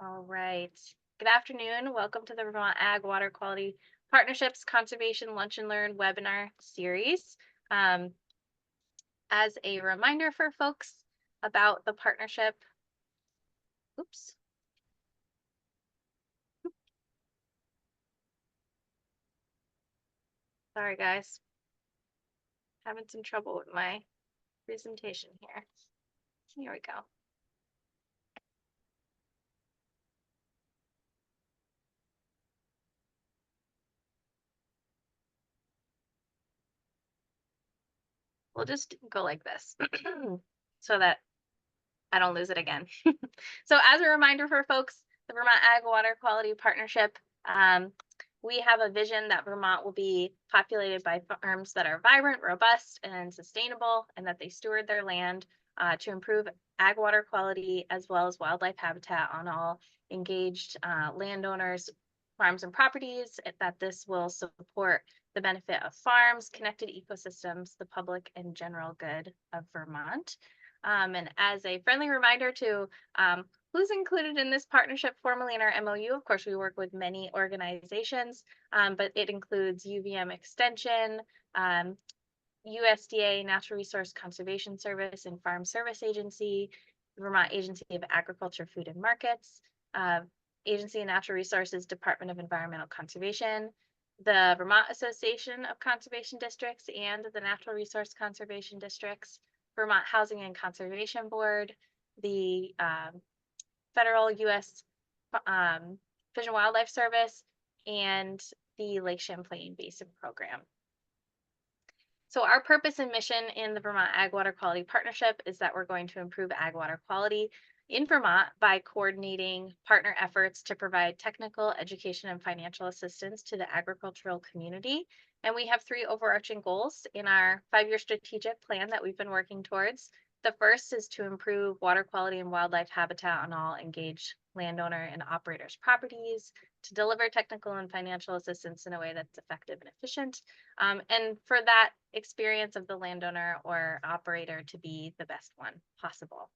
All right. Good afternoon. Welcome to the Vermont Ag Water Quality Partnerships Conservation Lunch and Learn webinar series. As a reminder for folks about the partnership, oops. Sorry, guys. Having some trouble with my presentation here. Here we go. We'll just go like this so that I don't lose it again. So as a reminder for folks, the Vermont Ag Water Quality Partnership, we have a vision that Vermont will be populated by farms that are vibrant, robust, and sustainable, and that they steward their land to improve ag water quality as well as wildlife habitat on all engaged landowners, farms, and properties, that this will support the benefit of farms, connected ecosystems, the public, and general good of Vermont. And as a friendly reminder to who's included in this partnership formally in our MOU, of course, we work with many organizations, but it includes UVM Extension, USDA Natural Resource Conservation Service and Farm Service Agency, Vermont Agency of Agriculture, Food and Markets, Agency of Natural Resources, Department of Environmental Conservation, the Vermont Association of Conservation Districts and the Natural Resource Conservation Districts, Vermont Housing and Conservation Board, the federal U.S. Fish and Wildlife Service, and the Lake Champlain Basin Program. So our purpose and mission in the Vermont Ag Water Quality Partnership is that we're going to improve ag water quality in Vermont by coordinating partner efforts to provide technical, education, and financial assistance to the agricultural community. And we have three overarching goals in our 5-year strategic plan that we've been working towards. The first is to improve water quality and wildlife habitat on all engaged landowner and operators' properties, to deliver technical and financial assistance in a way that's effective and efficient, and for that experience of the landowner or operator to be the best one possible.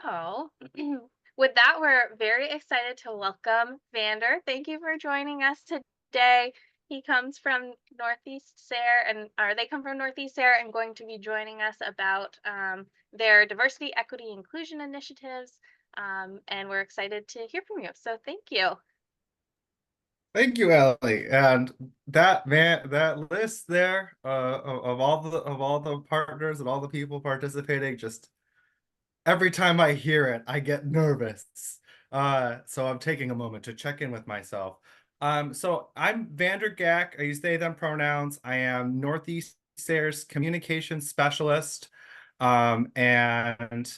So with that, we're very excited to welcome Vander. Thank you for joining us today. He comes from Northeast SARE, they come from Northeast SARE and going to be joining us about their diversity, equity, inclusion initiatives. And we're excited to hear from you. So thank you. Thank you, Ellie. And that list there of all the partners and all the people participating, just every time I hear it, I get nervous. So I'm taking a moment to check in with myself. So I'm Vander Gack. I use they, them pronouns. I am Northeast SARE's communications specialist. And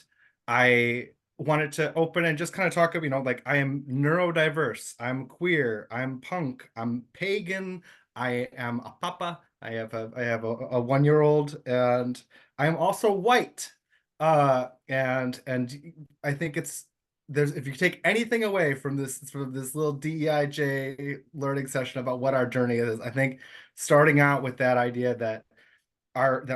I wanted to open and just kind of talk about, like, I am neurodiverse, I'm queer, I'm punk, I'm pagan, I am a papa, I have a 1-year-old, and I am also white. And I think if you take anything away from this little DEIJ learning session about what our journey is, I think starting out with that idea that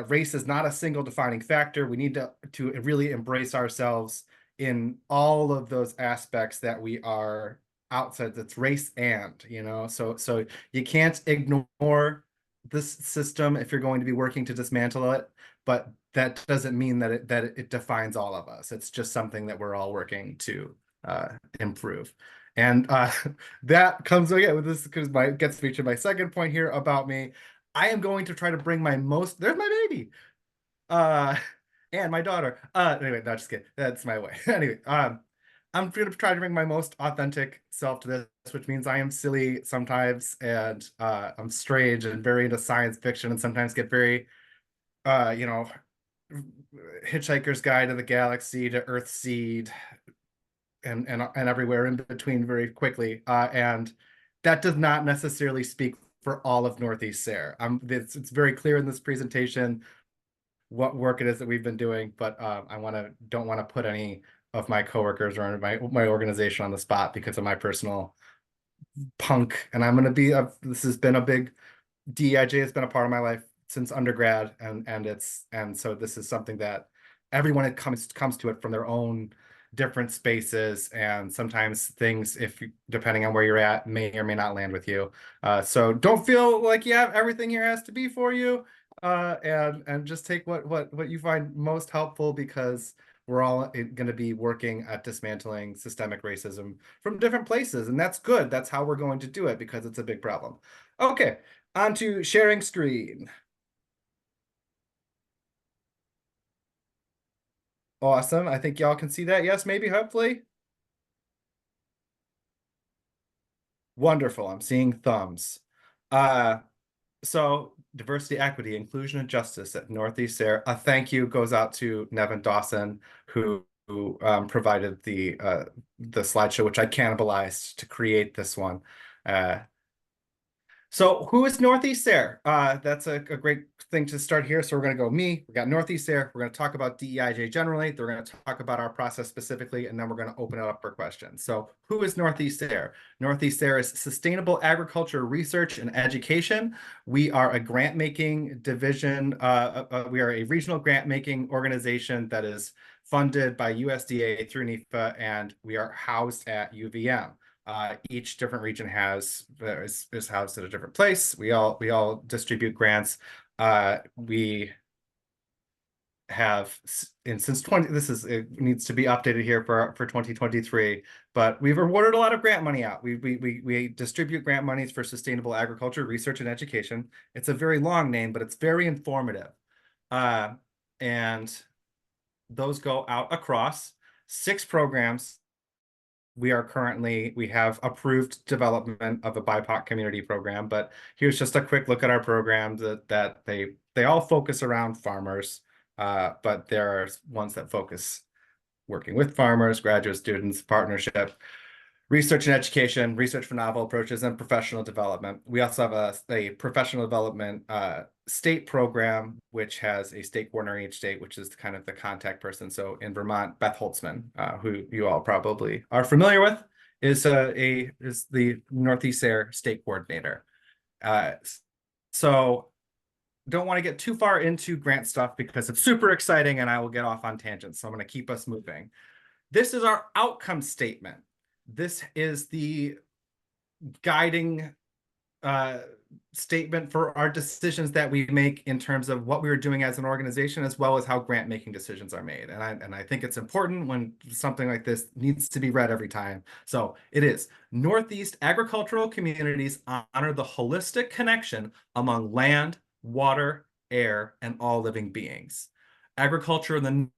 race is not a single defining factor. We need to really embrace ourselves in all of those aspects that we are outside. That's race so you can't ignore this system if you're going to be working to dismantle it, but that doesn't mean that it defines all of us. It's just something that we're all working to improve. And that comes again with this, because gets me to my second point here about me. I am going to try to bring there's my baby, and my daughter. Anyway, no, just kidding. That's my way. Anyway, I'm going to try to bring my most authentic self to this, which means I am silly sometimes, and I'm strange and very into science fiction, and sometimes get very, Hitchhiker's Guide to the Galaxy to Earthseed, and everywhere in between very quickly. And that does not necessarily speak for all of Northeast SARE. It's very clear in this presentation what work it is that we've been doing, but I don't want to put any of my coworkers or my organization on the spot because of my personal punk. And I'm going to be this has been a big DEIJ has been a part of my life since undergrad, and so this is something that everyone comes to it from their own different spaces, and sometimes things, depending on where you're at, may or may not land with you. So don't feel like everything here has to be for you, and just take what you find most helpful, because we're all going to be working at dismantling systemic racism from different places, and that's good. That's how we're going to do it, because it's a big problem. Okay, on to sharing screen. Awesome. I think y'all can see that. Yes, maybe, hopefully. Wonderful. I'm seeing thumbs. Uh, so diversity, equity, inclusion, and justice at Northeast SARE. A thank you goes out to Nevin Dawson, who provided the slideshow, which I cannibalized to create this one. So who is Northeast SARE? That's a great thing to start here. So we're going to go me. We got Northeast SARE. We're going to talk about DEIJ generally. We're going to talk about our process specifically, and then we're going to open it up for questions. So who is Northeast SARE? Northeast SARE is Sustainable Agriculture Research and Education. We are a grant-making division. We are a regional grant-making organization that is funded by USDA through NEFA, and we are housed at UVM. Each different region is housed at a different place. We all distribute grants. We have, and since it needs to be updated here for 2023, but we've awarded a lot of grant money out. We distribute grant monies for sustainable agriculture, research, and education. It's a very long name, but it's very informative. And those go out across 6 programs. We have approved development of a BIPOC community program, but here's just a quick look at our programs that they all focus around farmers, but there are ones that focus working with farmers, graduate students, partnership, research and education, research for novel approaches, and professional development. We also have a professional development state program, which has a state coordinator in each state, which is kind of the contact person. So in Vermont, Beth Holtzman, who you all probably are familiar with, is the Northeast SARE state coordinator. So don't want to get too far into grant stuff because it's super exciting and I will get off on tangents. So I'm going to keep us moving. This is our outcome statement. This is the guiding statement for our decisions that we make in terms of what we are doing as an organization, as well as how grant making decisions are made. And I think it's important when something like this needs to be read every time. So it is: Northeast agricultural communities honor the holistic connection among land, water, air, and all living beings. Agriculture in the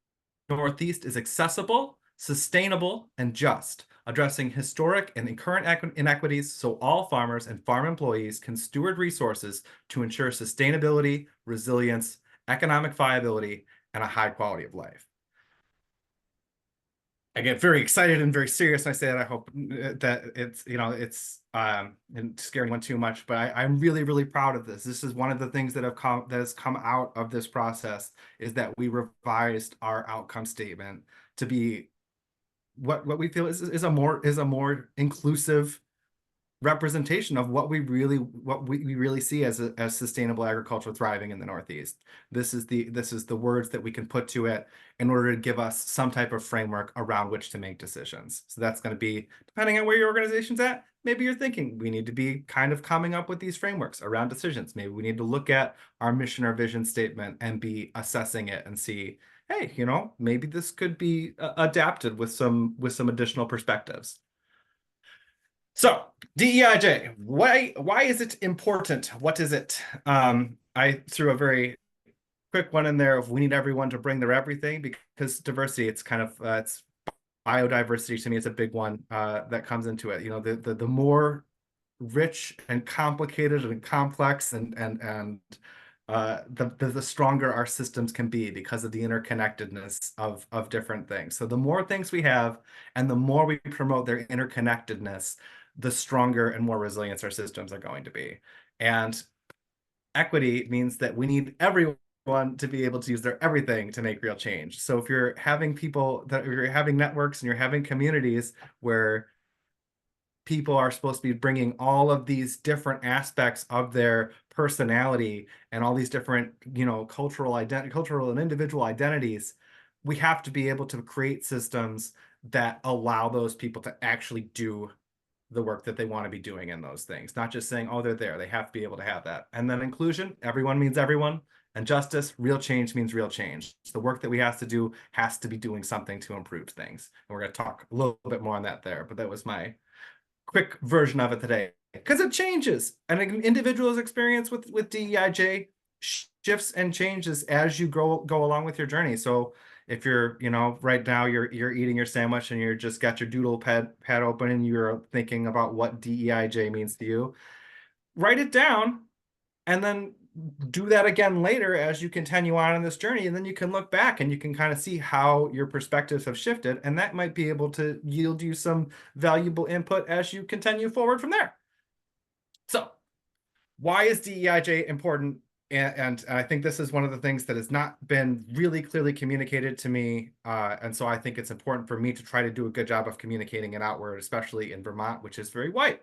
Northeast is accessible, sustainable, and just, addressing historic and current inequities so all farmers and farm employees can steward resources to ensure sustainability, resilience, economic viability, and a high quality of life. I get very excited and very serious when I say that. I hope that it's and scare anyone too much, but I'm really, really proud of this. This is one of the things that has come out of this process, is that we revised our outcome statement to be what we feel is a more inclusive representation of what we really see as sustainable agriculture thriving in the Northeast. This is the words that we can put to it in order to give us some type of framework around which to make decisions. So that's going to be, depending on where your organization's at, maybe you're thinking we need to be kind of coming up with these frameworks around decisions. Maybe we need to look at our mission or vision statement and be assessing it and see, hey, maybe this could be adapted with some additional perspectives. So DEIJ, why is it important? What is it? I threw a very quick one in there of we need everyone to bring their everything, because diversity, it's kind of it's biodiversity. To me, it's a big one that comes into it. The more rich and complicated and complex and the stronger our systems can be because of the interconnectedness of different things. So the more things we have and the more we promote their interconnectedness, the stronger and more resilient our systems are going to be. And equity means that we need everyone to be able to use their everything to make real change. So if you're having you're having networks and you're having communities where people are supposed to be bringing all of these different aspects of their personality and all these different, cultural and individual identities, we have to be able to create systems that allow those people to actually do the work that they want to be doing in those things, not just saying, oh, they're there. They have to be able to have that. And then inclusion, everyone means everyone. And justice, real change means real change. The work that we have to do has to be doing something to improve things. And we're going to talk a little bit more on that there, but that was my quick version of it today, because it changes. And an individual's experience with DEIJ shifts and changes as you go along with your journey. So if you're, right now you're eating your sandwich and you're just got your doodle pad open and you're thinking about what DEIJ means to you, write it down and then do that again later as you continue on in this journey. And then you can look back and you can kind of see how your perspectives have shifted. And that might be able to yield you some valuable input as you continue forward from there. So why is DEIJ important? And I think this is one of the things that has not been really clearly communicated to me. And so I think it's important for me to try to do a good job of communicating it outward, especially in Vermont, which is very white,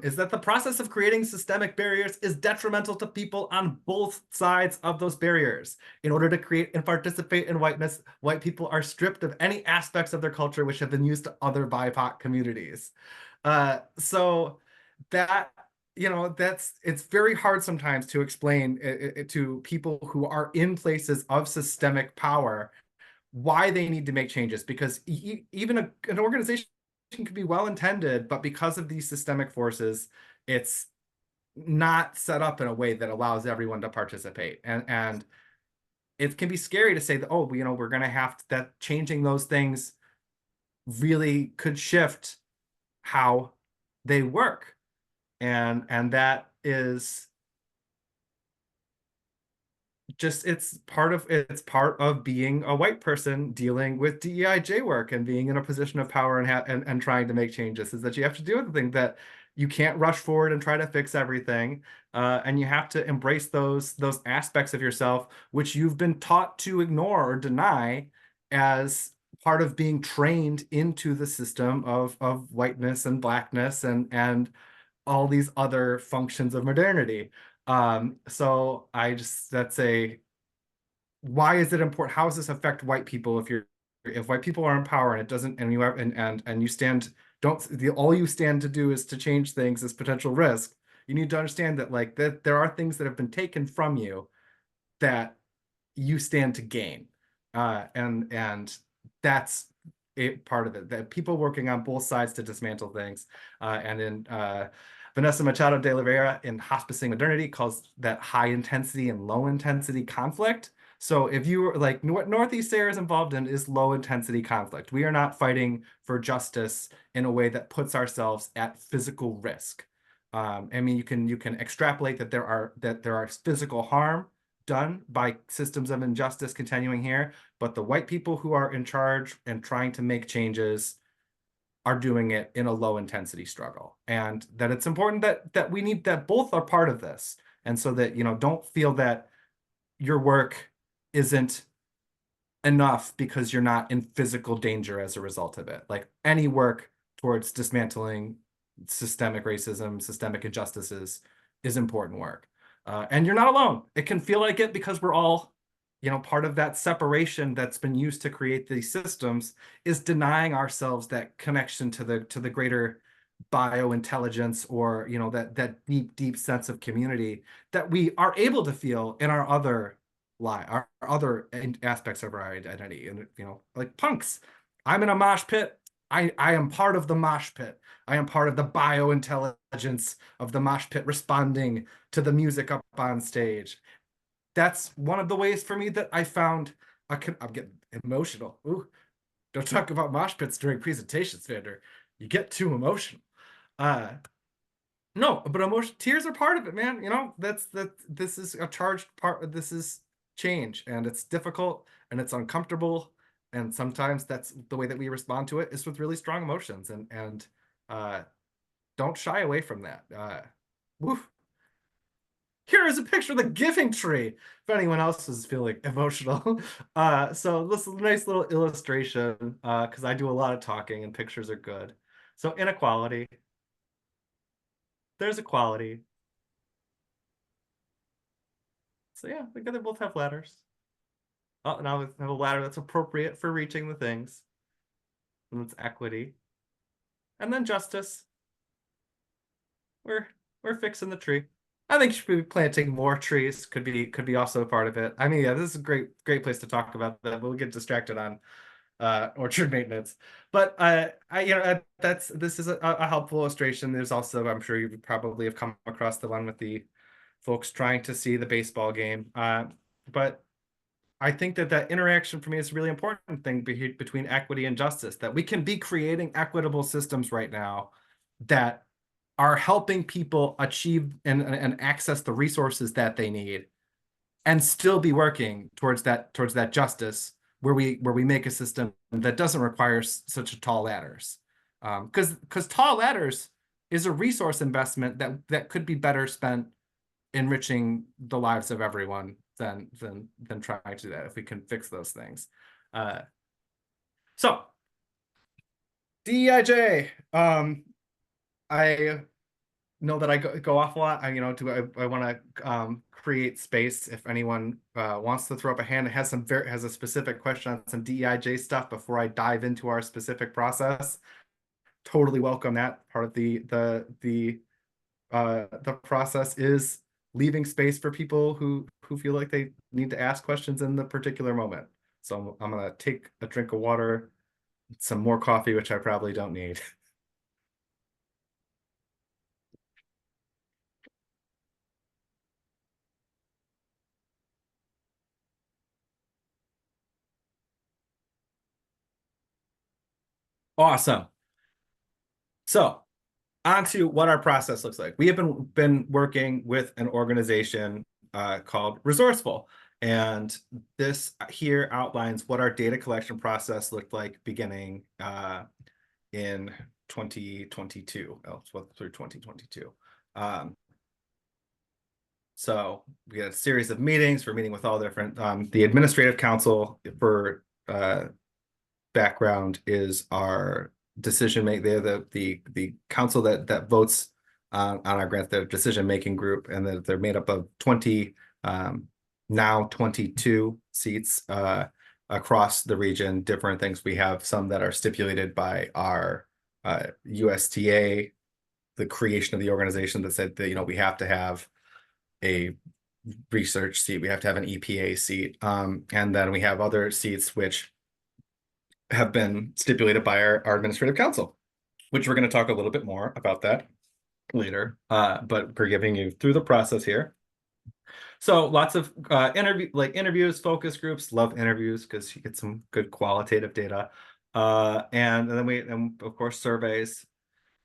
is that the process of creating systemic barriers is detrimental to people on both sides of those barriers. In order to create and participate in whiteness, white people are stripped of any aspects of their culture which have been used to other BIPOC communities. So that it's very hard sometimes to explain it to people who are in places of systemic power why they need to make changes, because even an organization can be well intended, but because of these systemic forces, it's not set up in a way that allows everyone to participate. And it can be scary to say that, oh, we're going to have to, that changing those things really could shift how they work. And that is just, it's part of being a white person dealing with DEIJ work and being in a position of power and trying to make changes, is that you have to do the thing that you can't rush forward and try to fix everything. And you have to embrace those aspects of yourself which you've been taught to ignore or deny as part of being trained into the system of whiteness and blackness and all these other functions of modernity. So why is it important? How does this affect white people if white people are in power and it doesn't, and you have and you stand, all you stand to do is to change things as potential risk. You need to understand that that there are things that have been taken from you that you stand to gain. And that's part of it, that people working on both sides to dismantle things. And in Vanessa Machado de Oliveira in Hospicing Modernity calls that high intensity and low intensity conflict. So if you were what Northeast SARE is involved in is low intensity conflict. We are not fighting for justice in a way that puts ourselves at physical risk. I mean, you can extrapolate that there are physical harm done by systems of injustice continuing here, but the white people who are in charge and trying to make changes are doing it in a low intensity struggle. And that it's important that we need that both are part of this. And so that, don't feel that your work isn't enough because you're not in physical danger as a result of it. Like any work towards dismantling systemic racism, systemic injustices is important work. And you're not alone. It can feel like it because we're all, part of that separation that's been used to create these systems is denying ourselves that connection to the greater biointelligence, or, that deep sense of community that we are able to feel in our other our other aspects of our identity. And, like punks, I'm in a mosh pit. I am part of the mosh pit. I am part of the biointelligence of the mosh pit responding to the music up on stage. That's one of the ways for me that I found I'm getting emotional. Ooh, don't talk about mosh pits during presentations, Vander. You get too emotional. No, but tears are part of it, man. This is a charged part. This is change, and it's difficult and it's uncomfortable, and sometimes that's the way that we respond to it is with really strong emotions, and don't shy away from that. Woof. Here is a picture of the giving tree if anyone else is feeling emotional. So this is a nice little illustration, because I do a lot of talking and pictures are good. So inequality, there's equality. So yeah, they both have ladders. Oh, now we have a ladder that's appropriate for reaching the things. and it's equity, and then justice. We're fixing the tree. I think you should be planting more trees. Could be also a part of it. I mean, yeah, this is a great place to talk about that. We'll get distracted on orchard maintenance. But this is a helpful illustration. There's also, I'm sure you probably have come across the one with the folks trying to see the baseball game. But I think that interaction for me is a really important thing between equity and justice, that we can be creating equitable systems right now that are helping people achieve and access the resources that they need, and still be working towards that justice where we make a system that doesn't require such tall ladders. Because tall ladders is a resource investment that could be better spent enriching the lives of everyone than trying to do that if we can fix those things. So DEIJ, I know that I go off a lot. I want to create space if anyone wants to throw up a hand and has a specific question on some DEIJ stuff before I dive into our specific process. Totally welcome that. Part of the process is leaving space for people who feel like they need to ask questions in the particular moment. So I'm gonna take a drink of water, some more coffee, which I probably don't need. Awesome. So on to what our process looks like. We have been working with an organization called Resourceful. And this here outlines what our data collection process looked like beginning in 2022, through 2022. So we had a series of meetings. We're meeting with all different, the administrative council for background is our decision make. They're the council that votes on our grants, their decision making group, and that they're made up of 20 now 22 seats across the region. Different things. We have some that are stipulated by our USTA, the creation of the organization, that said that we have to have a research seat, we have to have an EPA seat, and then we have other seats which have been stipulated by our administrative council, which we're going to talk a little bit more about that later. But we're giving you through the process here. So lots of interviews, focus groups. Love interviews because you get some good qualitative data. And then of course surveys.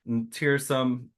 And here's some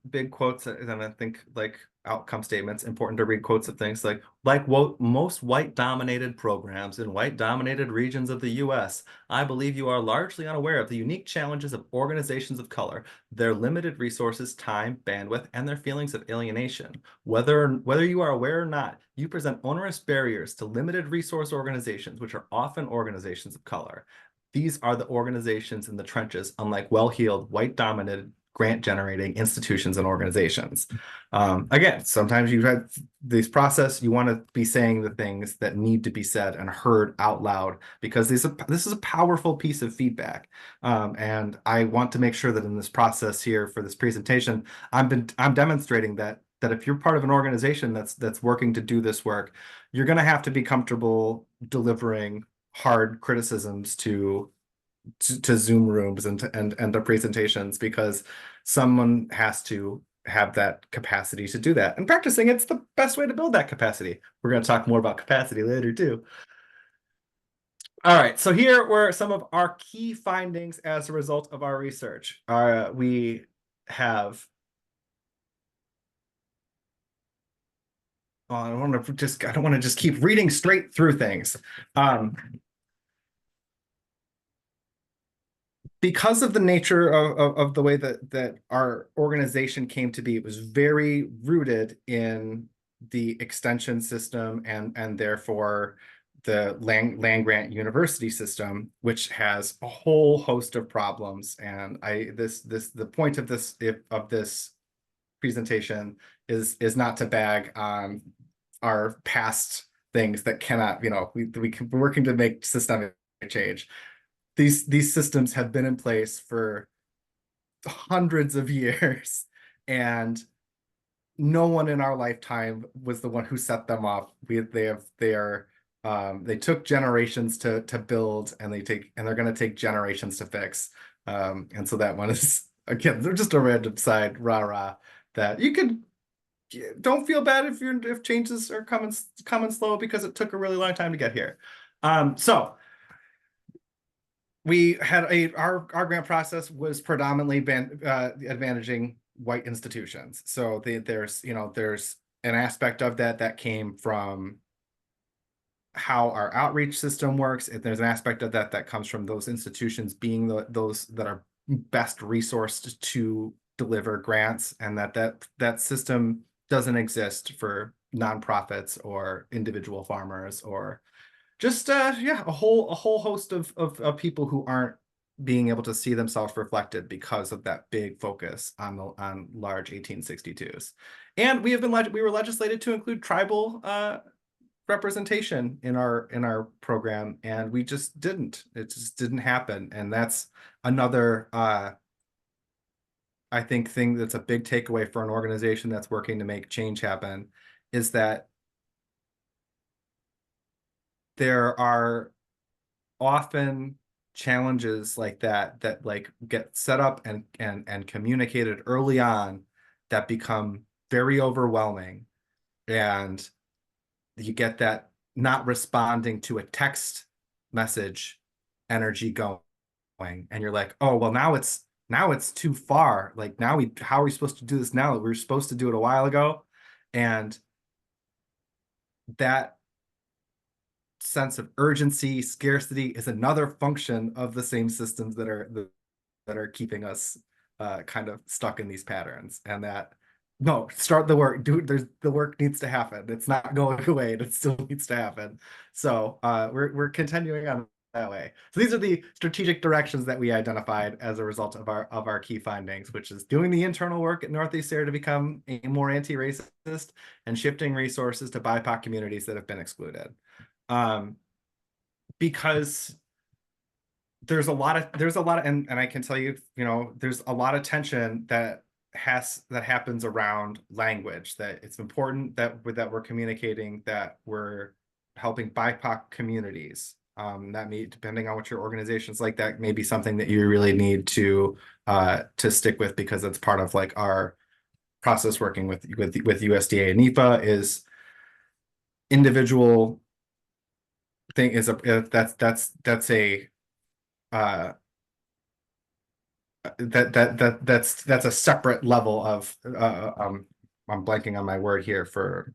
big quotes, and I think like outcome statements. Important to read quotes of things like what most white-dominated programs in white-dominated regions of the U.S. I believe you are largely unaware of the unique challenges of organizations of color, their limited resources, time, bandwidth, and their feelings of alienation. Whether you are aware or not, you present onerous barriers to limited resource organizations, which are often organizations of color. These are the organizations in the trenches, unlike well-heeled, white-dominated, grant-generating institutions and organizations. Again, sometimes you've had this process, you want to be saying the things that need to be said and heard out loud, because this is a powerful piece of feedback. And I want to make sure that in this process here for this presentation, I'm demonstrating that if you're part of an organization that's working to do this work, you're going to have to be comfortable delivering hard criticisms to Zoom rooms and the presentations, because someone has to have that capacity to do that. And practicing it's the best way to build that capacity. We're going to talk more about capacity later too. All right, so here were some of our key findings as a result of our research. We have I don't want to just keep reading straight through things. Because of the nature of the way that our organization came to be, it was very rooted in the extension system and therefore the land grant university system, which has a whole host of problems. And the point of this presentation is not to bag on our past things that cannot, we're working to make systemic change. these systems have been in place for hundreds of years, and no one in our lifetime was the one who set them up. They took generations to build, and they're going to take generations to fix. And so that one is, again, they're just a random side rah that you could, don't feel bad if changes are coming slow, because it took a really long time to get here. So we had our grant process was predominantly advantaging white institutions. So there's an aspect of that came from how our outreach system works. If there's an aspect of that comes from those institutions being those that are best resourced to deliver grants, and that system doesn't exist for nonprofits or individual farmers, or just a whole host of people who aren't being able to see themselves reflected because of that big focus on large 1862s. And we were legislated to include tribal representation in our program, and we just didn't. It just didn't happen. And that's another I think thing that's a big takeaway for an organization that's working to make change happen, is that there are often challenges like that like get set up and communicated early on that become very overwhelming, and you get that not responding to a text message energy going, and you're like, oh well, now it's too far. Like, how are we supposed to do this now? We were supposed to do it a while ago. And that sense of urgency, scarcity, is another function of the same systems that are keeping us kind of stuck in these patterns. And that, no, start the work, the work needs to happen. It's not going away, and it still needs to happen. So we're continuing on that way. So these are the strategic directions that we identified as a result of our key findings, which is doing the internal work at Northeast SARE to become a more anti-racist, and shifting resources to BIPOC communities that have been excluded. Because there's a lot of, and I can tell you, there's a lot of tension that happens around language, that it's important that we're communicating, that we're helping BIPOC communities. Depending on what your organization's like, that may be something that you really need to stick with, because it's part of like our process working with USDA and NEPA. Is individual thing is that's a separate level of I'm blanking on my word here for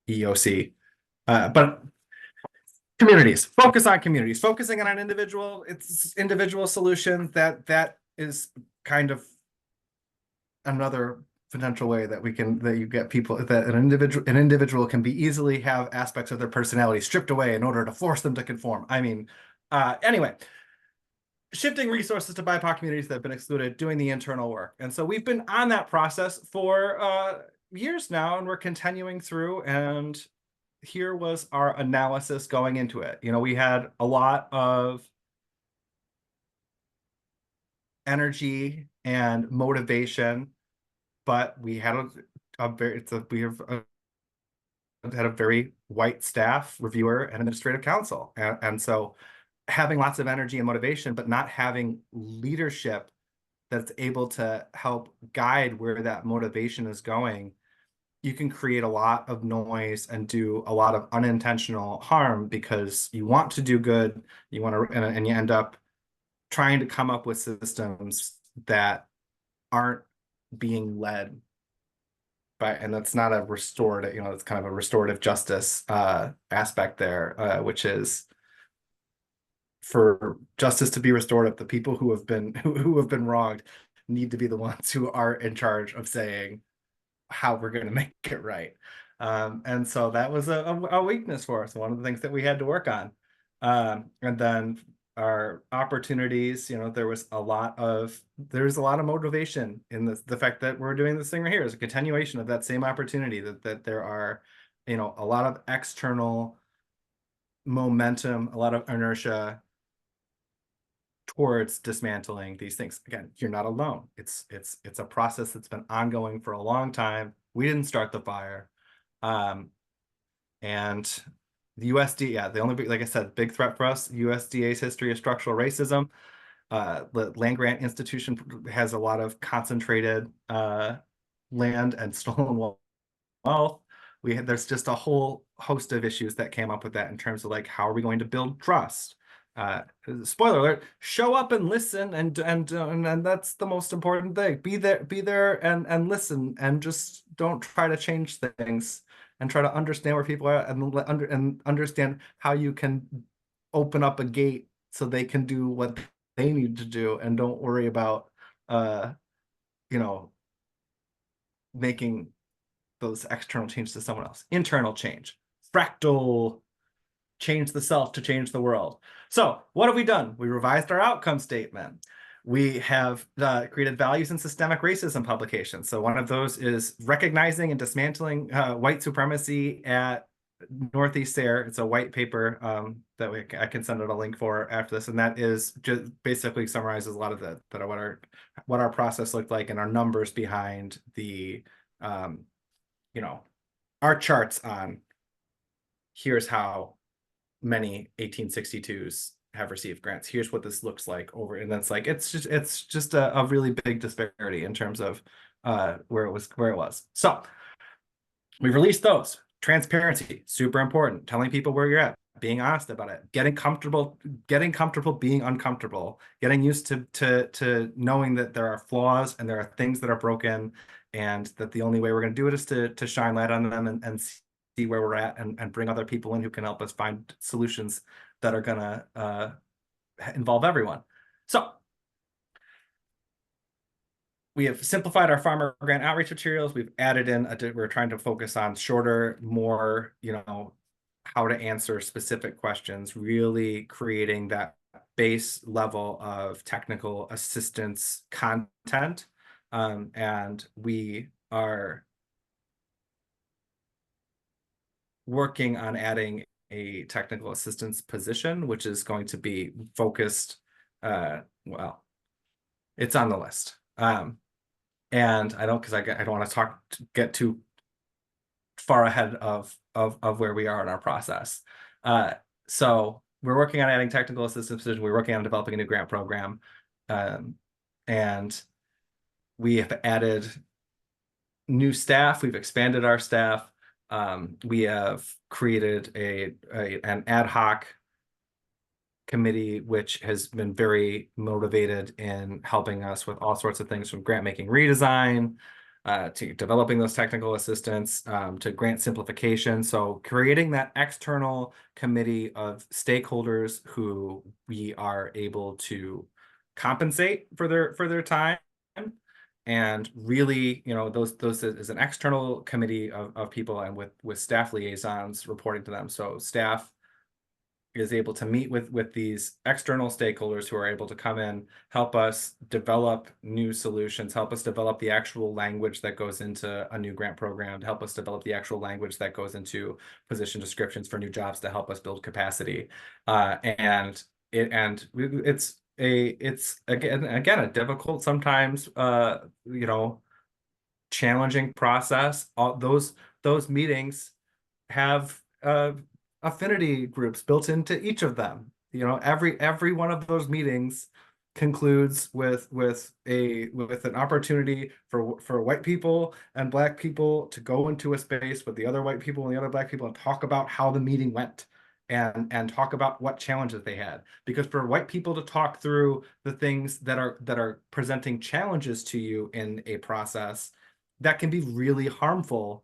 EOC, but communities, focus on communities, focusing on an individual solution. That is kind of another potential way that you get people, that an individual can be easily have aspects of their personality stripped away in order to force them to conform. I mean, anyway, shifting resources to BIPOC communities that have been excluded, doing the internal work. And so we've been on that process for years now, and we're continuing through. And here was our analysis going into it. We had a lot of energy and motivation, but we had had a very white staff, reviewer, and administrative council. And so having lots of energy and motivation, but not having leadership that's able to help guide where that motivation is going, you can create a lot of noise and do a lot of unintentional harm, because you want to do good, and you end up trying to come up with systems that aren't being led by, and that's not a restorative, it's kind of a restorative justice aspect there, which is, for justice to be restorative, the people who have been wronged need to be the ones who are in charge of saying how we're going to make it right. And so that was a weakness for us, one of the things that we had to work on. And then our opportunities, there was a lot of motivation in the fact that we're doing this thing right here is a continuation of that same opportunity, that there are, a lot of external momentum, a lot of inertia towards dismantling these things. Again, you're not alone. It's a process that's been ongoing for a long time. We didn't start the fire. And the USD, yeah, the only big, like I said, big threat for us, USDA's history of structural racism. The land grant institution has a lot of concentrated land and stolen wealth. There's just a whole host of issues that came up with that in terms of like, how are we going to build trust? Spoiler alert, show up and listen, and that's the most important thing. Be there and listen, and just don't try to change things, and try to understand where people are, and understand how you can open up a gate so they can do what they need to do, and don't worry about you know, making those external changes to someone else. Internal change, fractal, change the self to change the world. So what have we done? We revised our outcome statement. We have created values in systemic racism publications. So one of those is recognizing and dismantling white supremacy at Northeast SARE. It's a white paper that I can send out a link for after this, and that is just basically summarizes a lot of what our process looked like and our numbers behind the our charts on here's how many 1862s have received grants. Here's what this looks like over, and that's like it's just a really big disparity in terms of where it was. So we released those. Transparency, super important. Telling people where you're at, being honest about it, getting comfortable being uncomfortable, getting used to knowing that there are flaws and there are things that are broken, and that the only way we're going to do it is to shine light on them and see where we're at, and bring other people in who can help us find solutions that are going to involve everyone. So we have simplified our farmer grant outreach materials. We've added in, we're trying to focus on shorter, more, how to answer specific questions, really creating that base level of technical assistance content. And we are working on adding a technical assistance position, which is going to be focused, well, it's on the list. And I don't want to get too far ahead of where we are in our process. So we're working on adding technical assistance position. We're working on developing a new grant program. And we have added new staff. We've expanded our staff. We have created an ad hoc committee, which has been very motivated in helping us with all sorts of things, from grant making redesign to developing those technical assistants to grant simplification. So creating that external committee of stakeholders who we are able to compensate for their time, and really, those is an external committee of people, and with staff liaisons reporting to them. So staff is able to meet with these external stakeholders who are able to come in, help us develop new solutions, help us develop the actual language that goes into a new grant program, to help us develop the actual language that goes into position descriptions for new jobs, to help us build capacity. And it's again a difficult, sometimes challenging process. All those meetings have affinity groups built into each of them. Every one of those meetings concludes with an opportunity for white people and Black people to go into a space with the other white people and the other Black people and talk about how the meeting went, and talk about what challenges they had. Because for white people to talk through the things that are presenting challenges to you in a process, that can be really harmful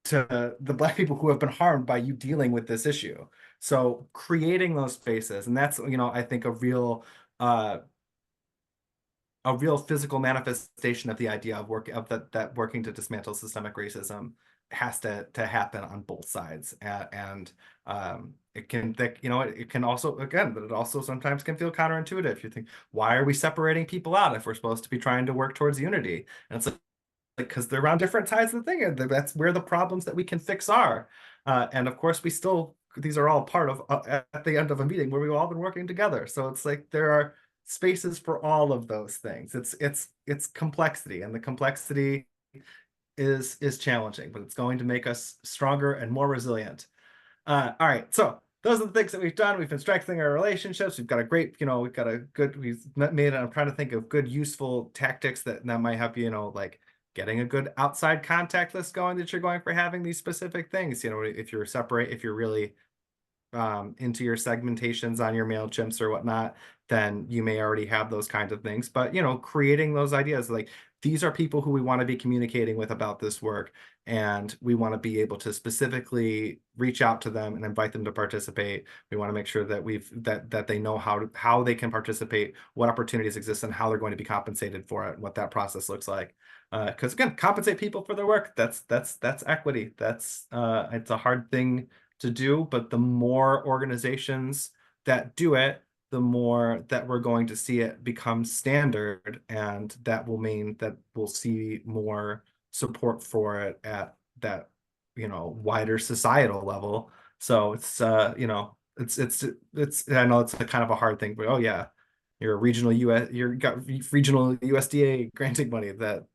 to the Black people who have been harmed by you dealing with this issue. So creating those spaces, and that's, I think a real physical manifestation of the idea of that working to dismantle systemic racism has to happen on both sides. And it can also, again, but it also sometimes can feel counterintuitive. You think, why are we separating people out if we're supposed to be trying to work towards unity? And it's like, because they're on different sides of the thing, and that's where the problems that we can fix are. And of course, these are all part of at the end of a meeting where we've all been working together. So it's like there are spaces for all of those things. It's complexity, and the complexity is challenging, but it's going to make us stronger and more resilient. All right, so those are the things that we've done. We've been strengthening our relationships. We've got a great, we've got a good, we've made, I'm trying to think of good, useful tactics that might help you, like getting a good outside contact list going that you're going for having these specific things. If you're really into your segmentations on your MailChimps or whatnot, then you may already have those kinds of things. But, creating those ideas, like these are people who we want to be communicating with about this work, and we want to be able to specifically reach out to them and invite them to participate. We want to make sure that that they know how they can participate, what opportunities exist, and how they're going to be compensated for it, what that process looks like. Because again, compensate people for their work. That's equity. It's a hard thing to do, but the more organizations that do it, the more that we're going to see it become standard, and that will mean that we'll see more support for it at that wider societal level. So it's it's I know it's a kind of a hard thing, but oh yeah, you're a regional you've got regional USDA granting money that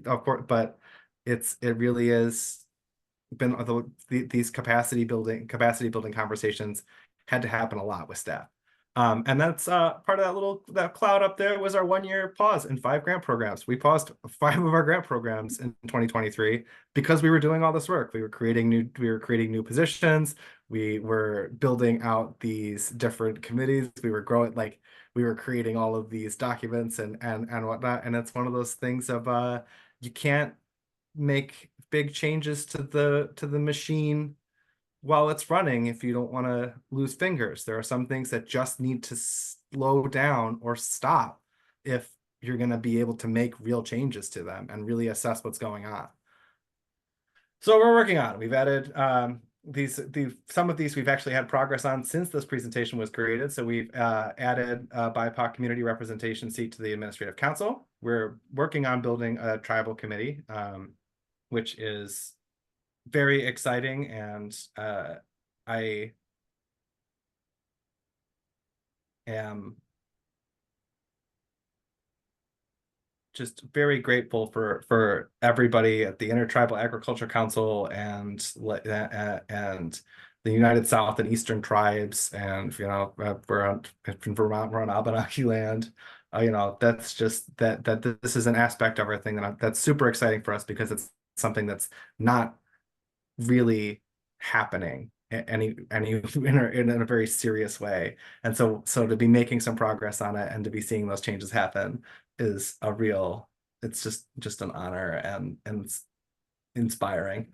of course, but it really is been these capacity building conversations had to happen a lot with staff. And that's part of that cloud up there was our 1-year pause in 5 grant programs. We paused 5 of our grant programs in 2023 because we were doing all this work. We were creating new positions. We were building out these different committees. We were growing, like we were creating all of these documents and whatnot. And it's one of those things of you can't make big changes to the machine while it's running if you don't want to lose fingers. There are some things that just need to slow down or stop if you're going to be able to make real changes to them and really assess what's going on. So we're working on it. We've added some of these we've actually had progress on since this presentation was created. So we've added a BIPOC community representation seat to the administrative council. We're working on building a tribal committee, which is very exciting, and I am just very grateful for everybody at the Intertribal Agriculture Council and the United South and Eastern Tribes, and we're in Vermont, we're on Abenaki land. That's just that this is an aspect of our thing that's super exciting for us, because it's something that's not really happening in a very serious way. And so to be making some progress on it and to be seeing those changes happen is it's just an honor and it's inspiring.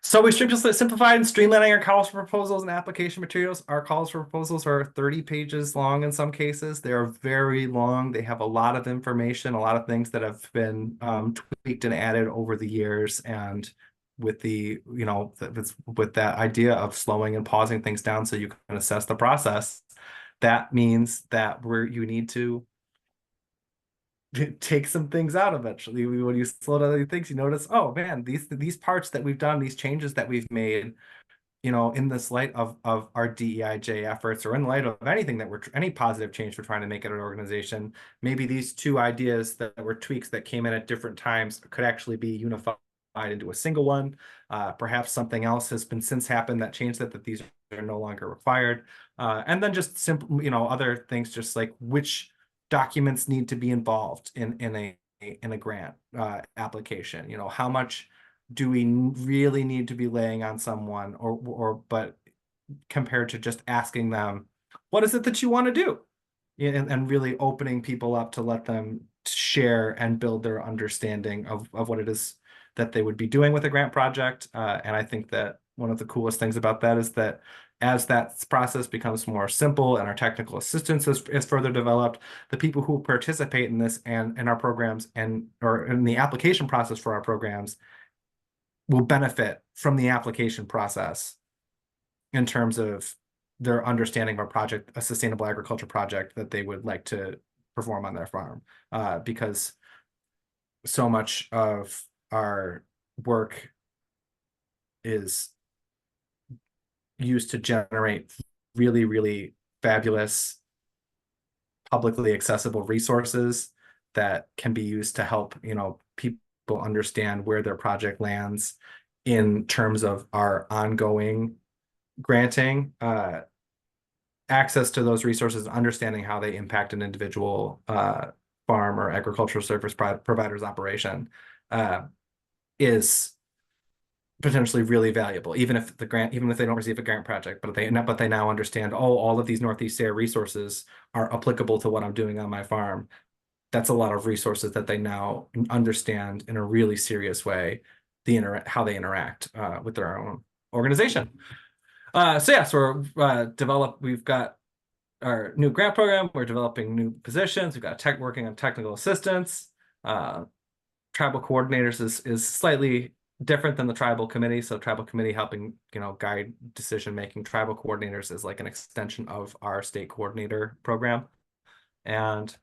So we simplified and streamlining our calls for proposals and application materials. Our calls for proposals are 30 pages long in some cases. They are very long. They have a lot of information, a lot of things that have been tweaked and added over the years. And with with that idea of slowing and pausing things down so you can assess the process, that means that you need to take some things out eventually. When you slow down these things, you notice, oh man, these parts that we've done, these changes that we've made, in this light of our DEIJ efforts, or in light of anything any positive change we're trying to make at an organization, maybe these 2 ideas that were tweaks that came in at different times could actually be unified into a single one. Perhaps something else has been since happened that changed that these are no longer required. And then just simple, other things, just like which documents need to be involved in a grant application. How much do we really need to be laying on someone, but compared to just asking them, what is it that you want to do? And really opening people up to let them share and build their understanding of what it is that they would be doing with a grant project. And I think that one of the coolest things about that is that as that process becomes more simple and our technical assistance is further developed, the people who participate in this and in our programs or in the application process for our programs will benefit from the application process in terms of their understanding of a sustainable agriculture project that they would like to perform on their farm, because so much of our work is used to generate really, really fabulous publicly accessible resources that can be used to help, people understand where their project lands in terms of our ongoing granting. Access to those resources, understanding how they impact an individual farm or agricultural service provider's operation is potentially really valuable, even if they don't receive a grant project, but they now understand, oh, all of these Northeast SARE resources are applicable to what I'm doing on my farm. That's a lot of resources that they now understand in a really serious way, how they interact with their own organization. So we've got our new grant program. We're developing new positions. We've got working on technical assistance. Tribal coordinators is slightly different than the tribal committee. So tribal committee helping, guide decision making. Tribal coordinators is like an extension of our state coordinator program, and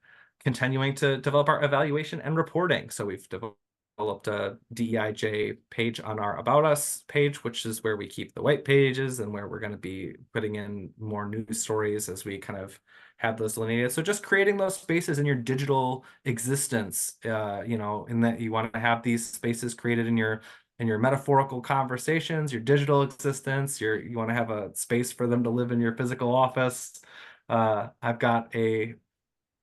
continuing to develop our evaluation and reporting. So we've developed a DEIJ page on our About Us page, which is where we keep the white pages and where we're going to be putting in more news stories as we kind of have those delineated. So just creating those spaces in your digital existence, in that you want to have these spaces created in your metaphorical conversations, your digital existence. You want to have a space for them to live in your physical office. I've got a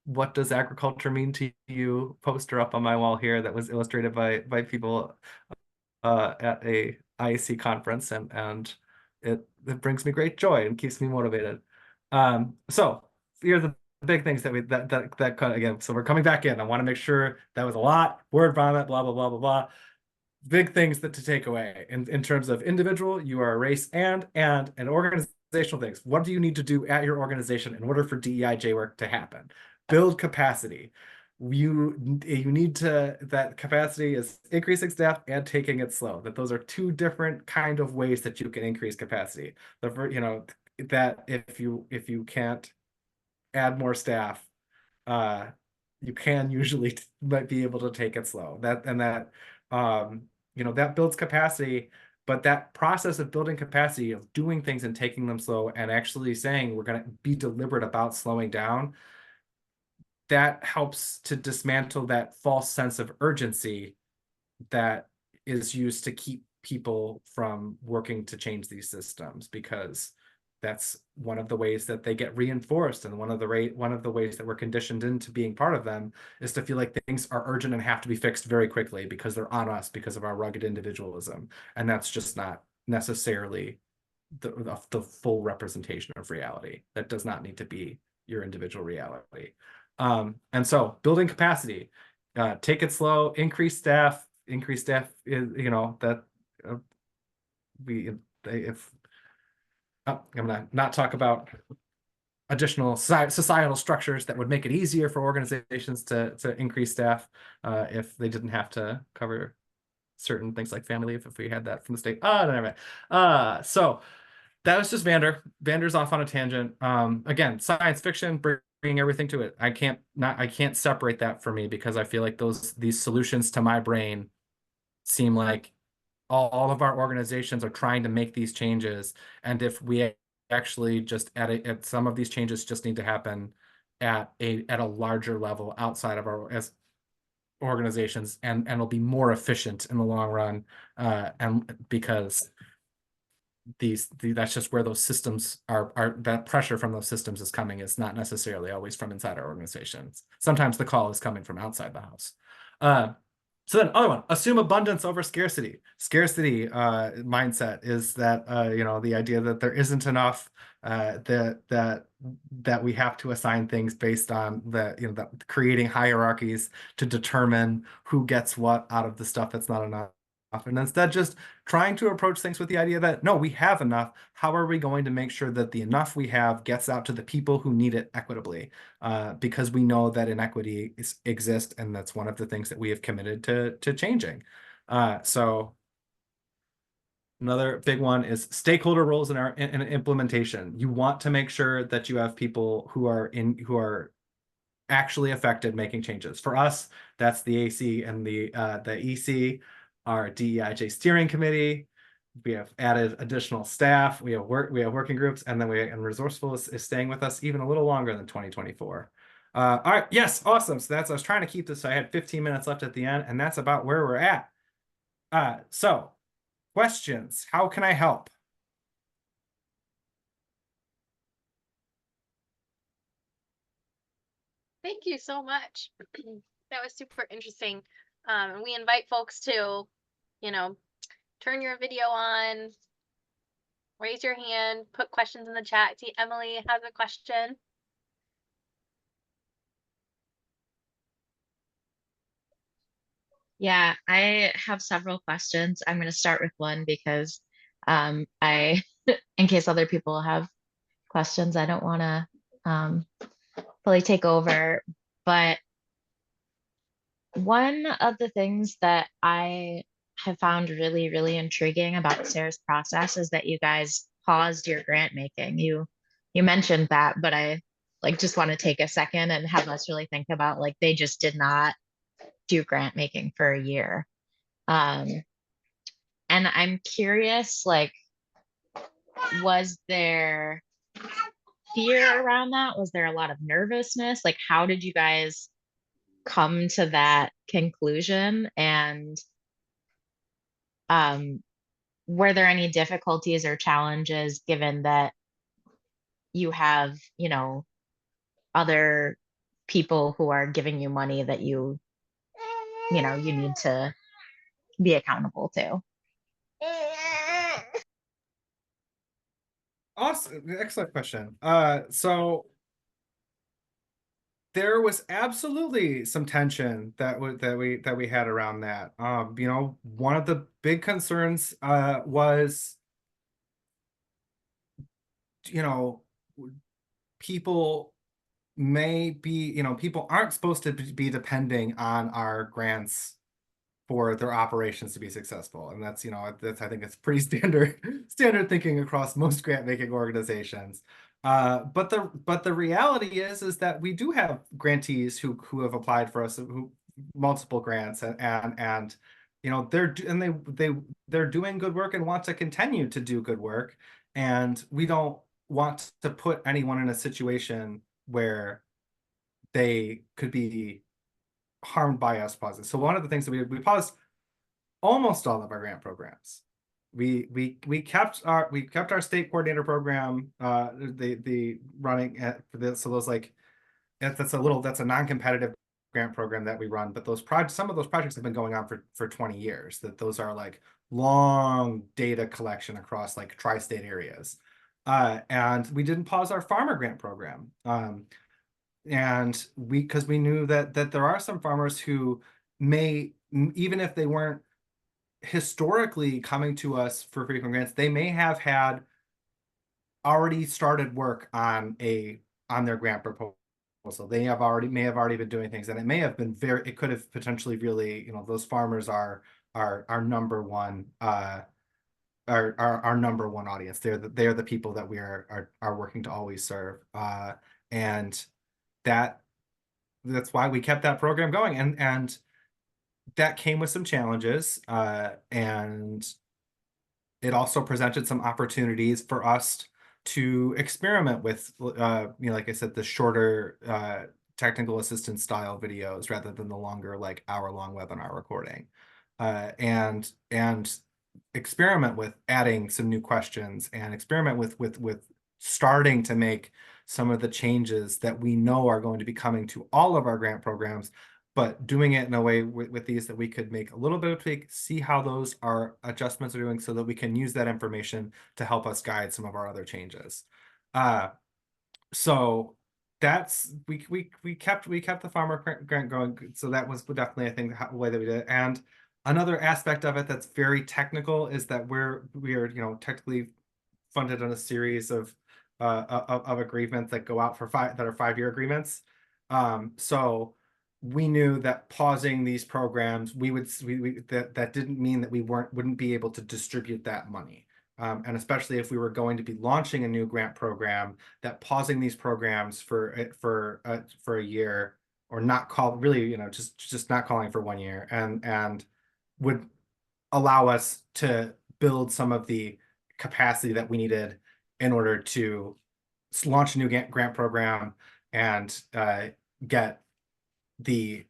"What does agriculture mean to you" poster up on my wall here that was illustrated by people at a IAC conference, and it brings me great joy and keeps me motivated. So here are the big things that again. So we're coming back in. I want to make sure that was a lot. Word vomit, blah blah blah blah blah. Big things to take away in terms of individual. You are a race and an organizational things. What do you need to do at your organization in order for DEIJ work to happen? Build capacity. You need to, that capacity is increasing staff and taking it slow. That those are two different kind of ways that you can increase capacity. That if you can't add more staff, you can usually might be able to take it slow. That builds capacity. But that process of building capacity, of doing things and taking them slow, and actually saying we're going to be deliberate about slowing down, that helps to dismantle that false sense of urgency that is used to keep people from working to change these systems, because that's one of the ways that they get reinforced, and one of the ways that we're conditioned into being part of them is to feel like things are urgent and have to be fixed very quickly because they're on us, because of our rugged individualism. And that's just not necessarily the full representation of reality. That does not need to be your individual reality. And so building capacity, take it slow, increase staff is, that I'm gonna not talk about additional societal structures that would make it easier for organizations to increase staff if they didn't have to cover certain things like family leave, if we had that from the state. So that was just Vander. Vander's off on a tangent. Again, science fiction, bringing everything to it. I can't separate that for me, because I feel like these solutions to my brain seem like all of our organizations are trying to make these changes. And if we actually just at some of these changes just need to happen at a larger level outside of our as organizations, and it'll be more efficient in the long run. And because that's just where those systems are that pressure from those systems is coming, is not necessarily always from inside our organizations. Sometimes the call is coming from outside the house. So then other one, assume abundance over scarcity. Scarcity mindset is that, the idea that there isn't enough, that we have to assign things based on that creating hierarchies to determine who gets what out of the stuff that's not enough. And instead just trying to approach things with the idea that, no, we have enough. How are we going to make sure that the enough we have gets out to the people who need it equitably? Because we know that inequity exists, and that's one of the things that we have committed to changing. So another big one is stakeholder roles in implementation. You want to make sure that you have people who are actually affected making changes. For us, that's the AC and the EC. Our DEIJ steering committee. We have added additional staff. We have working groups, and then and Resourceful is staying with us even a little longer than 2024. All right, yes, awesome. So I was trying to keep this, so I had 15 minutes left at the end, and that's about where we're at. So questions, how can I help? Thank you so much. That was super interesting. And we invite folks to, you know, turn your video on, raise your hand, put questions in the chat. See, Emily has a question. Yeah, I have several questions. I'm going to start with one because in case other people have questions, I don't want to fully take over. But one of the things that I have found really, really intriguing about SARE's process is that you guys paused your grant making. You mentioned that, but I like just want to take a second and have us really think about like they just did not do grant making for a year. Um, and I'm curious, like, was there fear around that? Was there a lot of nervousness? Like, how did you guys come to that conclusion? And um, were there any difficulties or challenges given that you have, other people who are giving you money that you need to be accountable to? Awesome, excellent question. So there was absolutely some tension that we had around that. One of the big concerns was, you know, people may be, people aren't supposed to be depending on our grants for their operations to be successful. And that's, I think it's pretty standard thinking across most grant making organizations. But the reality is that we do have grantees who have applied for us, who multiple grants, and they're doing good work and want to continue to do good work. And we don't want to put anyone in a situation where they could be harmed by us pausing. So one of the things that we paused almost all of our grant programs. We kept our state coordinator program, the running for this. So those like that's a non-competitive grant program that we run, but some of those projects have been going on for 20 years. That those are like long data collection across like tri-state areas. And we didn't pause our farmer grant program. And because we knew that there are some farmers who may, even if they weren't historically coming to us for frequent grants, they may have had already started work on their grant proposal. They may have already been doing things, and it could have potentially really, those farmers are our number one our number one audience. They're the people that we are working to always serve. And that's why we kept that program going. And that came with some challenges, and it also presented some opportunities for us to experiment with, like I said, the shorter technical assistance style videos rather than the longer, like hour-long webinar recording, and experiment with adding some new questions and experiment with starting to make some of the changes that we know are going to be coming to all of our grant programs, but doing it in a way with these that we could make a little bit of tweak, see how those adjustments are doing so that we can use that information to help us guide some of our other changes. So that's we kept the farmer grant going. So that was definitely, I think, the way that we did it. And another aspect of it that's very technical is that we are technically funded on a series of agreements that go out for that are 5-year agreements. So we knew that pausing these programs, that didn't mean that we wouldn't be able to distribute that money. And especially if we were going to be launching a new grant program, that pausing these programs for a year, or just not calling for 1 year, and would allow us to build some of the capacity that we needed in order to launch a new grant program and get the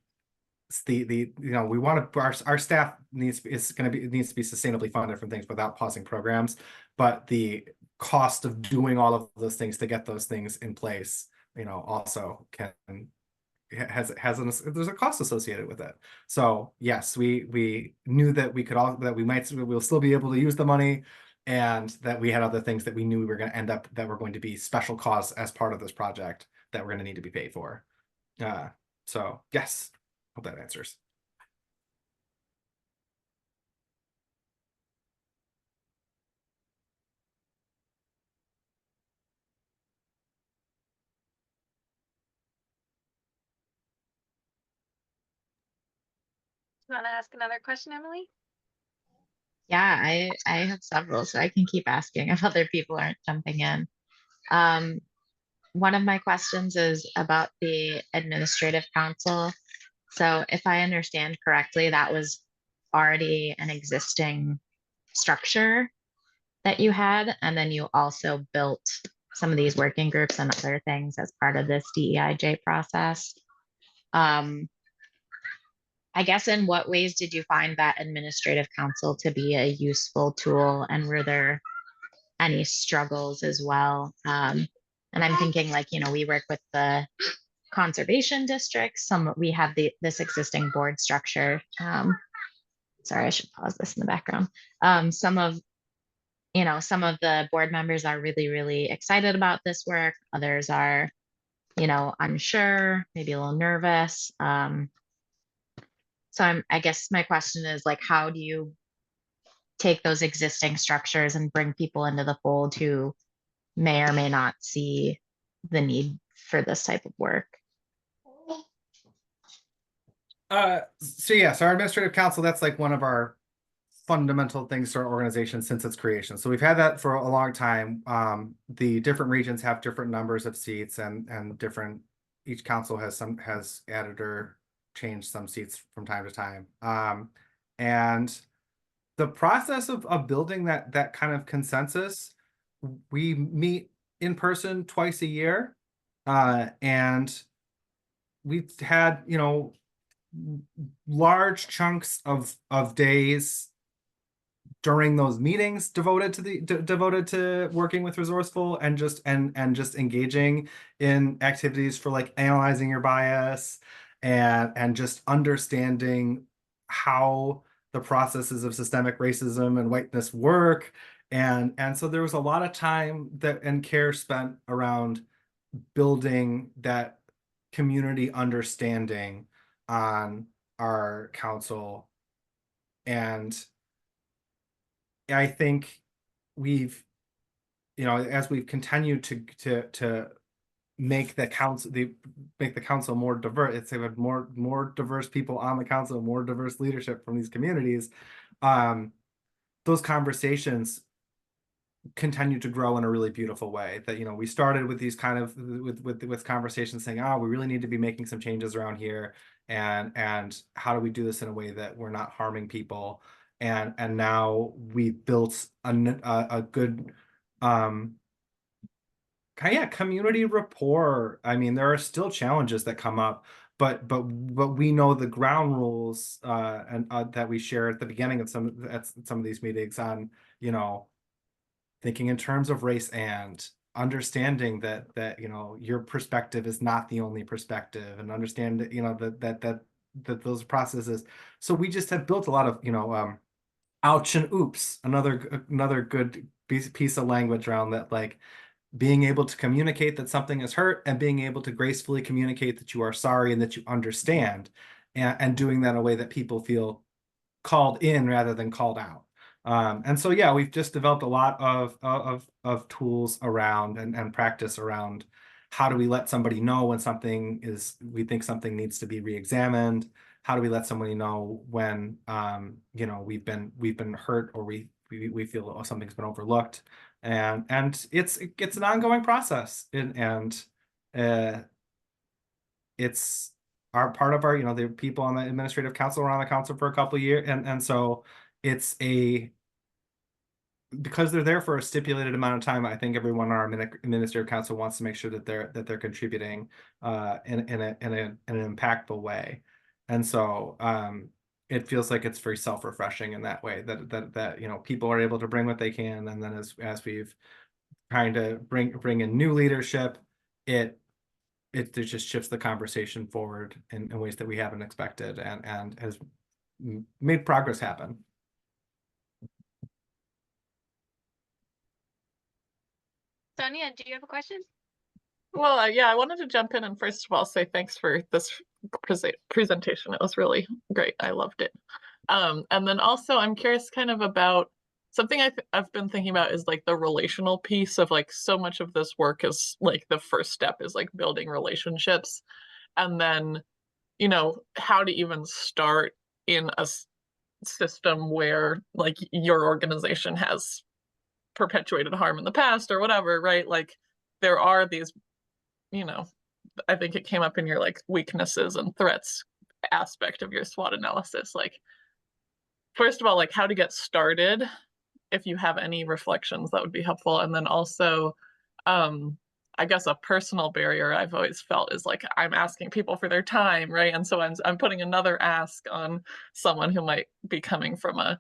you know, we want to, our staff needs to be sustainably funded from things without pausing programs, but the cost of doing all of those things to get those things in place, you know, also there's a cost associated with it. So yes, we knew that we'll still be able to use the money, and that we had other things that we knew we were going to end up, that were going to be special costs as part of this project that we're going to need to be paid for. So yes, hope that answers. You want to ask another question, Emily? Yeah, I have several, so I can keep asking if other people aren't jumping in. Um, one of my questions is about the administrative council. So if I understand correctly, that was already an existing structure that you had, and then you also built some of these working groups and other things as part of this DEIJ process. I guess, in what ways did you find that administrative council to be a useful tool, and were there any struggles as well? And I'm thinking, like, you know, we work with the conservation districts. We have this existing board structure. Sorry, I should pause this in the background. Some of the board members are really, really excited about this work. Others are, you know, unsure, maybe a little nervous. So I guess my question is, like, how do you take those existing structures and bring people into the fold who may or may not see the need for this type of work? So yes, our administrative council, that's like one of our fundamental things to our organization since its creation. So we've had that for a long time. The different regions have different numbers of seats, and each council has added or changed some seats from time to time. And the process of building that kind of consensus, we meet in person twice a year, and we've had, you know, large chunks of days during those meetings devoted to working with Resourceful, and just engaging in activities for, like, analyzing your bias, and just understanding how the processes of systemic racism and whiteness work. And so there was a lot of time and care spent around building that community understanding on our council. And I think we've, you know, as we've continued to make the council more diverse, it's like more diverse people on the council, more diverse leadership from these communities. Those conversations continue to grow in a really beautiful way. That, you know, we started with these kind of with conversations saying, oh, we really need to be making some changes around here, and how do we do this in a way that we're not harming people, and now we built a good community rapport. I mean, there are still challenges that come up, but we know the ground rules, and that we share at the beginning of some of these meetings on, you know, thinking in terms of race, and understanding that you know, your perspective is not the only perspective, and understand that, you know, that those processes. So we just have built a lot of, you know, ouch and oops, another good piece of language around that, like being able to communicate that something is hurt, and being able to gracefully communicate that you are sorry and that you understand, and doing that in a way that people feel called in rather than called out. And so, yeah, we've just developed a lot of tools around, and practice around how do we let somebody know when we think something needs to be re-examined. How do we let somebody know when, you know, we've been hurt, or we feel something's been overlooked, and it's an ongoing process, and it's part of our, you know, the people on the administrative council are on the council for a couple of years, and so it's because they're there for a stipulated amount of time, I think everyone on our administrative council wants to make sure that they're contributing in an impactful way. And so it feels like it's very self-refreshing in that way, that you know, people are able to bring what they can, and then as we've trying to bring in new leadership, it just shifts the conversation forward in ways that we haven't expected, and has made progress happen. Sonia, do you have a question? Well, yeah, I wanted to jump in and first of all say thanks for this presentation. It was really great. I loved it. And then also I'm curious kind of about something I've been thinking about is like the relational piece of like so much of this work is like the first step is like building relationships. And then, you know, how to even start in a system where like your organization has perpetuated harm in the past or whatever, right? Like there are these, you know, I think it came up in your like weaknesses and threats aspect of your SWOT analysis. Like, first of all, like how to get started. If you have any reflections, that would be helpful. And then also, I guess a personal barrier I've always felt is like I'm asking people for their time, right? And so I'm putting another ask on someone who might be coming from a,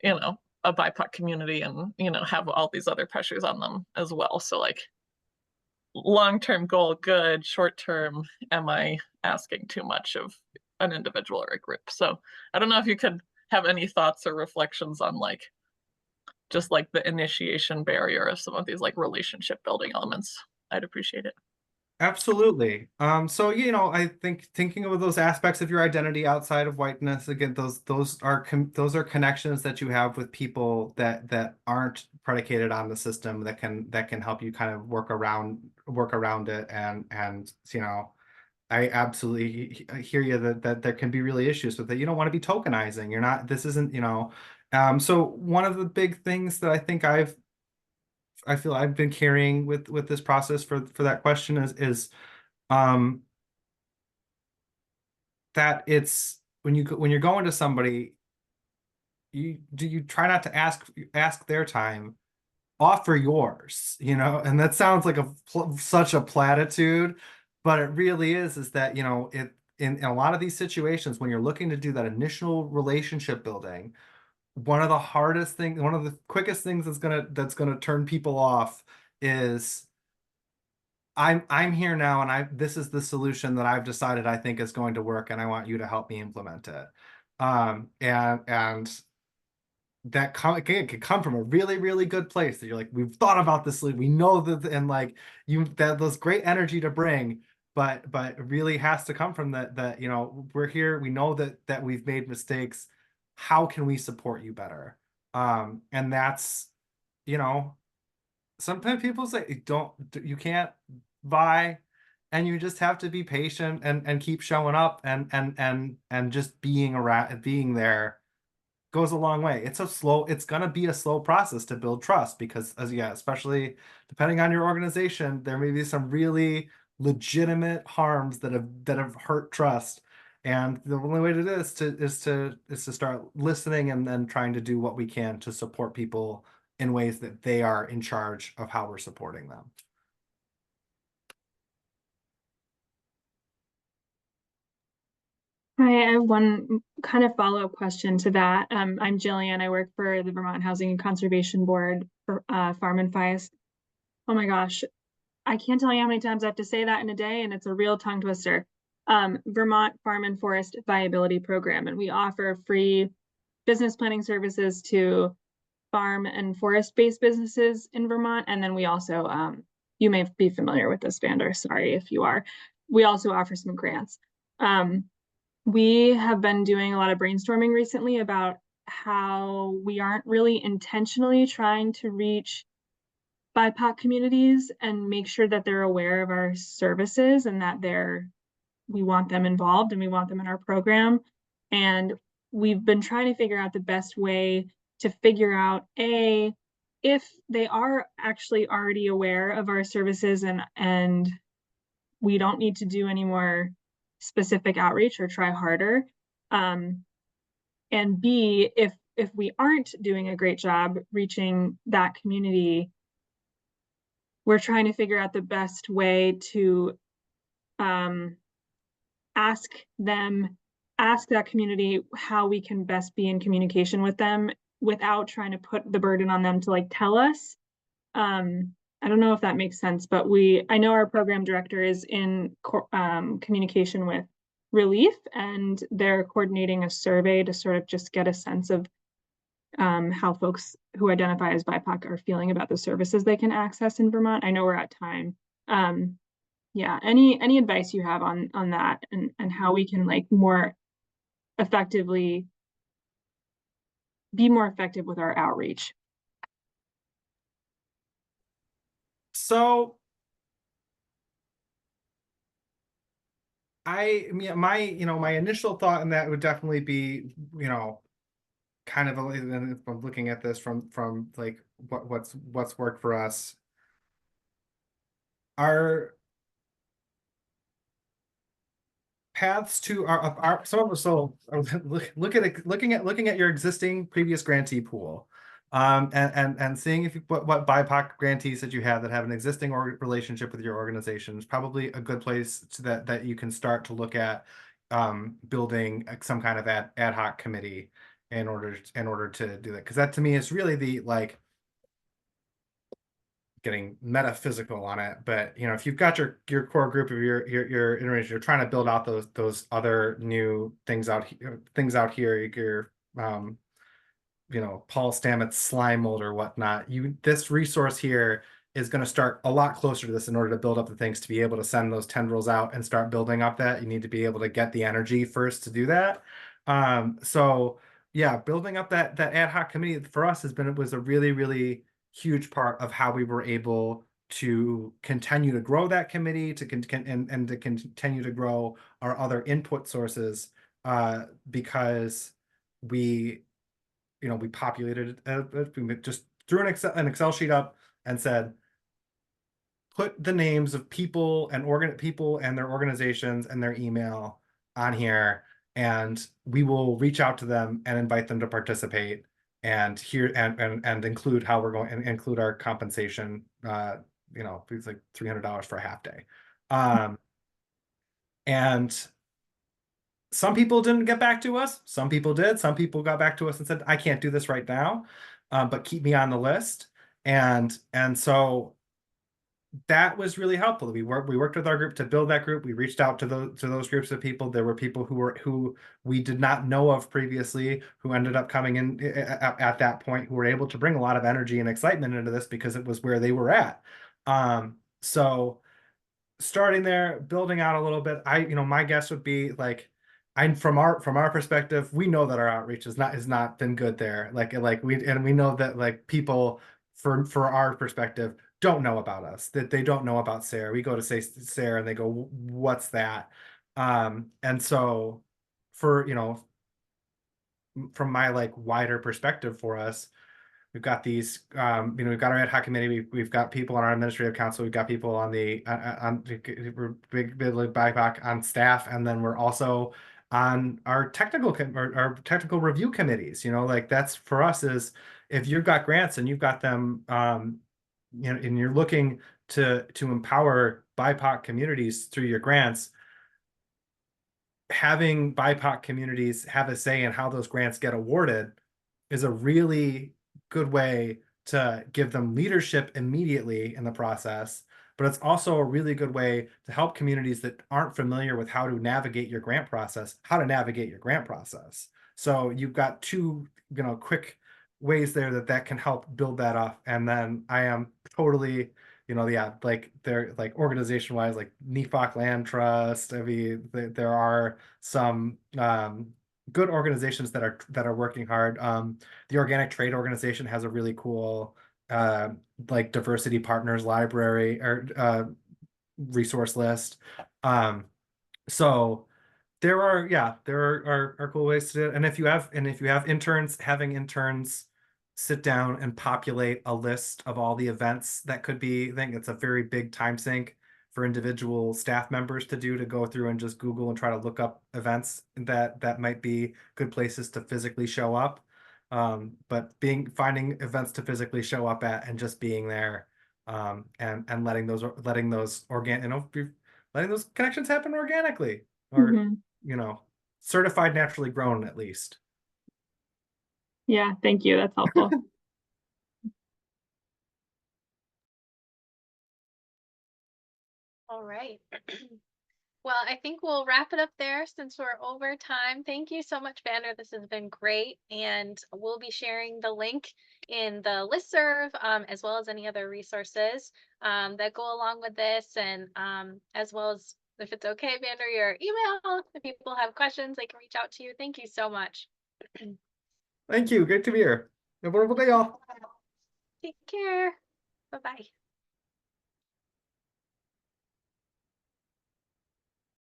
you know, a BIPOC community and, you know, have all these other pressures on them as well. So like long-term goal, good. Short-term, am I asking too much of an individual or a group? So I don't know if you could have any thoughts or reflections on like just like the initiation barrier of some of these like relationship building elements. I'd appreciate it. Absolutely. So you know, I think thinking of those aspects of your identity outside of whiteness, again, those are connections that you have with people that aren't predicated on the system, that can help you kind of work around it, and you know, I absolutely hear you that there can be really issues with it. You don't want to be tokenizing. You're not, this isn't, you know. So one of the big things that I think I feel I've been carrying with this process for that question is that it's when you're going to somebody, you try not to ask their time, offer yours, you know. And that sounds like such a platitude, but it really is that, you know, it in a lot of these situations when you're looking to do that initial relationship building, one of the quickest things that's gonna turn people off is I'm here now, and this is the solution that I've decided I think is going to work, and I want you to help me implement it. And that it can come from a really, really good place that you're like, we've thought about this, we know that, and like those great energy to bring, but it really has to come from that, you know, we're here, we know that we've made mistakes. How can we support you better? And that's, you know, sometimes people say you can't buy, and you just have to be patient and keep showing up, and just being there goes a long way. It's gonna be a slow process to build trust, because especially depending on your organization, there may be some really legitimate harms that have hurt trust. And the only way to do this is to start listening, and then trying to do what we can to support people in ways that they are in charge of how we're supporting them. Hi, I have one kind of follow-up question to that. I'm Jillian. I work for the Vermont Housing and Conservation Board for Farm and Forest. Oh my gosh, I can't tell you how many times I have to say that in a day, and it's a real tongue twister. Vermont Farm and Forest Viability Program, and we offer free business planning services to farm and forest-based businesses in Vermont. And then we also, you may be familiar with this, Vander, sorry if you are. We also offer some grants. We have been doing a lot of brainstorming recently about how we aren't really intentionally trying to reach BIPOC communities and make sure that they're aware of our services, and that we want them involved and we want them in our program. And we've been trying to figure out the best way to figure out if they are actually already aware of our services, and we don't need to do any more specific outreach or try harder. And B, if if we aren't doing a great job reaching that community, we're trying to figure out the best way to ask that community how we can best be in communication with them without trying to put the burden on them to like tell us. I don't know if that makes sense, but I know our program director is in communication with Relief, and they're coordinating a survey to sort of just get a sense of how folks who identify as BIPOC are feeling about the services they can access in Vermont. I know we're at time. Yeah, any advice you have on that and how we can like more effectively be more effective with our outreach? So my initial thought in that would definitely be, kind of if I'm looking at this from like what's worked for us. Our paths to our so looking at your existing previous grantee pool, and seeing if what BIPOC grantees that you have that have an existing relationship with your organization is probably a good place that you can start to look at building some kind of ad hoc committee in order to do that, because that to me is really the like getting metaphysical on it. But if you've got your core group of your iteration, you're trying to build out those other new things out here, your Paul Stamets slime mold or whatnot. This resource here is going to start a lot closer to this in order to build up the things to be able to send those tendrils out and start building up that. You need to be able to get the energy first to do that. So yeah, building up that ad hoc committee for us was a really, really huge part of how we were able to continue to grow that committee, and to continue to grow our other input sources, because we populated we just threw an Excel sheet up and said, put the names of people and their organizations and their email on here, and we will reach out to them and invite them to participate and include how we're going and include our compensation. It's like $300 for a half day. And some people didn't get back to us. Some people did. Some people got back to us and said, I can't do this right now, but keep me on the list. And so that was really helpful. We worked with our group to build that group. We reached out to those groups of people. There were people who we did not know of previously, who ended up coming in at that point, who were able to bring a lot of energy and excitement into this because it was where they were at. So starting there, building out a little bit, my guess would be like, from our perspective, we know that our outreach has not been good there. We know that like people for our perspective don't know about us, that they don't know about SARE. We go to say SARE and they go, what's that? And so from my like wider perspective for us, we've got these, we've got our ad hoc committee. We've got people on our administrative council. We've got people on we're big like BIPOC on staff, and then we're also on our technical review committees. Like that's for us is if you've got grants and you've got them, and you're looking to empower BIPOC communities through your grants, having BIPOC communities have a say in how those grants get awarded is a really good way to give them leadership immediately in the process. But it's also a really good way to help communities that aren't familiar with how to navigate your grant process, So you've got two, quick ways there that can help build that up. And then I am totally, like they're like organization wise, like NEFOC Land Trust. I mean, there are some good organizations that are working hard. The Organic Trade Organization has a really cool like diversity partners library or resource list. So there are cool ways to do it. And if you have interns, having interns sit down and populate a list of all the events that could be, I think it's a very big time sink for individual staff members to go through and just Google and try to look up events that might be good places to physically show up. But finding events to physically show up at and just being there, and letting those connections happen organically, or Mhm. certified naturally grown at least. Yeah, thank you. That's helpful. All right. Well, I think we'll wrap it up there since we're over time. Thank you so much, Vander. This has been great. And we'll be sharing the link in the listserv, as well as any other resources that go along with this. And as well as, if it's okay, Vander, your email, if people have questions, they can reach out to you. Thank you so much. Thank you. Great to be here. Have a wonderful day, y'all. Take care. Bye-bye.